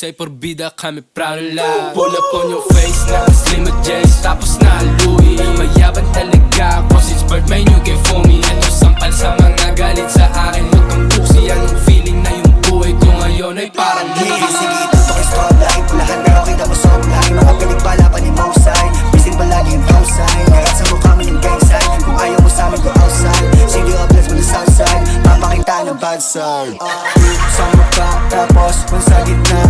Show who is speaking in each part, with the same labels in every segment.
Speaker 1: Husay porbida kami proud of love. Pull up on your face na slim at Jace tapos na Louis. Mayabang talaga ako since birth may new game for me. Ito sampal sa mga galit sa akin. Huwag kang puksi, anong feeling na yung buhay ko ngayon ay parang
Speaker 2: sige, sige, tutok yung spotlight. Pulahan pero kita mo supply. Mga pinagbala pa ni Mausay. Bising palagi yung pausay. Ngayon sa mukha mo yung gang sign. Kung ayaw mo sa amin go outside. Sige, uplets mo na southside. Papakita ng bad side. Sa mukha tapos kung sa gitna.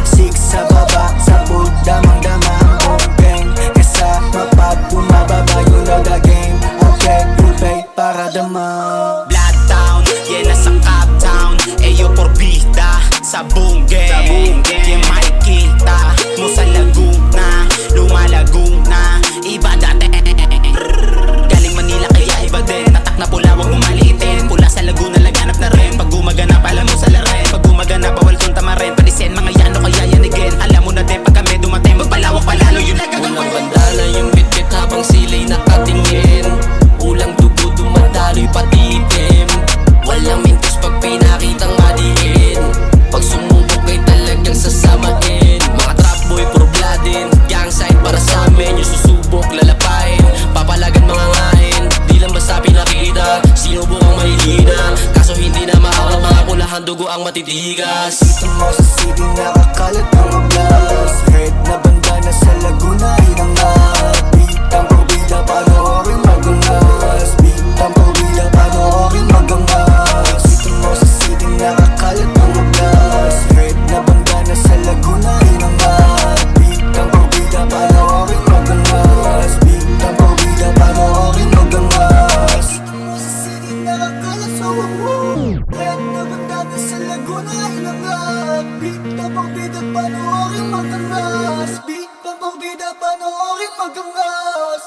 Speaker 2: Six sa baba, sa pool, damang-dama ang gang. Kasama pag bumababa, you know the game. Okay, you pay para damang
Speaker 3: Bloodtown, yeah, nasa Captown. Eyo porbida sa buong gang. Yeah, makikita mo sa Laguna, lumalaguna, iba dati. Galing Manila kaya iba din. Tatak na pula, wag mo maliitin. Pula sa Laguna, laganap na rin. Pag gumaganap, alam mo sa laren. Pag gumaganap, bawal kong tamarin. Padisen, mga yano kaya yan again. Alam mo na din, pag kami dumating, magpalawak palalo yung nagagawin.
Speaker 1: Walang bandana yung bitbit habang sila'y nakatingin. Ulang dugo dumadaloy pati itim. Walang mintos pag pinakitang madiin. Pag sumubok ay talagang sasamain. Mga trap boy puro bladin. Gang sign para sa amin. Yung susubok lalapain. Papalagan mga ngain. Di lang basta pinakita. Sinubok ang mahihina. Kaso hindi na maawat. Mga kulahan dugo ang matitigas.
Speaker 2: Dito mo sa city nakakalat ng mablas. Red na bandana sa Laguna inangat. Bitang porbida panoorin magangas. Bitang porbida panoorin magangas. Dito mo sa city nakakalat ng mablas. Red na bandana sa Laguna inangat. Bitang porbida panoorin magangas. Bitang porbida panoorin magangas. Dito mo sa city nakakalat sa Red na bandana sa Laguna inangat. Bitang porbida panoorin magangas. Bitang porbida panoorin magangas.